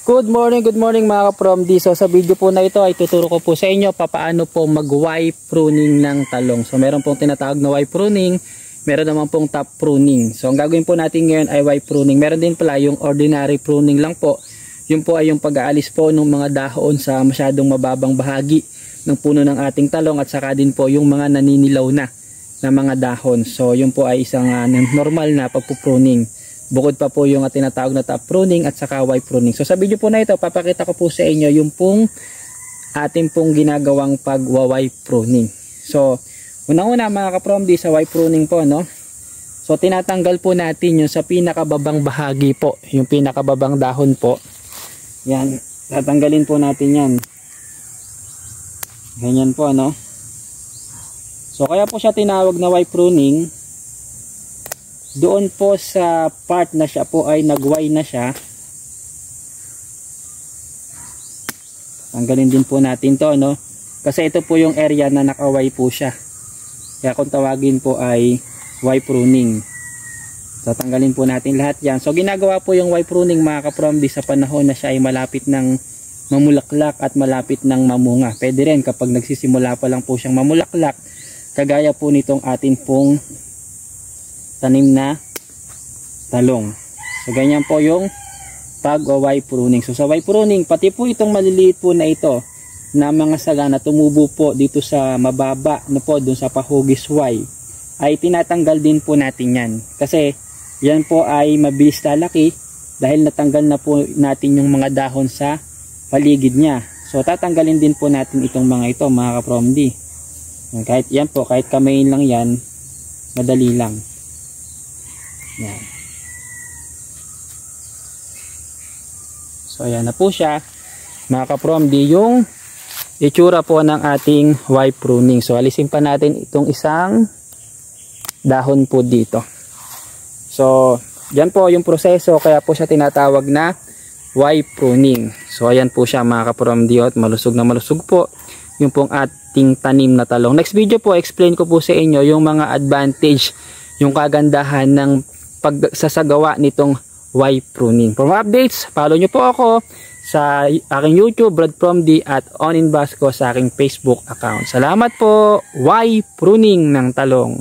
Good morning mga ka-Promdi. So sa video po na ito ay tuturo ko po sa inyo paano po mag-Y pruning ng talong. So meron pong tinatawag na Y pruning, meron naman pong top pruning. So ang gagawin po natin ngayon ay Y pruning. Meron din pala yung ordinary pruning lang po. Yun po ay yung pag-aalis po ng mga dahon sa masyadong mababang bahagi ng puno ng ating talong at saka din po yung mga naninilaw na mga dahon. So yun po ay isang normal na pagpupruning. Bukod pa po yung tinatawag na top pruning at saka Y pruning. So sa video po na ito, papakita ko po sa inyo yung pong ating pong ginagawang pag-Y pruning. So unang-una mga ka-Promdi sa Y pruning po, no? So tinatanggal po natin yung sa pinakababang bahagi po, yung pinakababang dahon po. Yan, tatanggalin po natin yan. Ganyan po, no? So kaya po siya tinawag na Y pruning. Doon po sa part na siya po ay nag-Y na siya. Tanggalin din po natin to, no? Kasi ito po yung area na naka-Y po siya. Kaya kung tawagin po ay Y pruning. So tanggalin po natin lahat yan. So ginagawa po yung Y pruning mga ka-Promdi sa panahon na siya ay malapit ng mamulaklak at malapit ng mamunga. Pwede rin kapag nagsisimula pa lang po siyang mamulaklak. Kagaya po nitong atin pong tanim na talong. So ganyan po yung pag-Y pruning. So sa Y pruning, pati po itong maliliit po na ito na mga sanga na tumubo po dito sa mababa na po dun sa pahugis Y, ay tinatanggal din po natin yan. Kasi yan po ay mabilis lalaki dahil natanggal na po natin yung mga dahon sa paligid niya. So tatanggalin din po natin itong mga ito mga ka-Promdi. Kahit yan po, kahit kamayin lang yan, madali lang. Yan. So ayan na po siya mga ka-Promdi yung itsura po ng ating Y pruning. So alisin pa natin itong isang dahon po dito. So yan po yung proseso, kaya po siya tinatawag na Y pruning. So ayan po siya mga ka-Promdi at malusog na malusog po yung pong ating tanim na talong. Next video po explain ko po sa inyo yung mga advantage, yung kagandahan ng pagsasagawa nitong Y pruning. For more updates, follow nyo po ako sa aking YouTube, Brad Promdi, at Onin Basco sa aking Facebook account. Salamat po. Y pruning ng talong.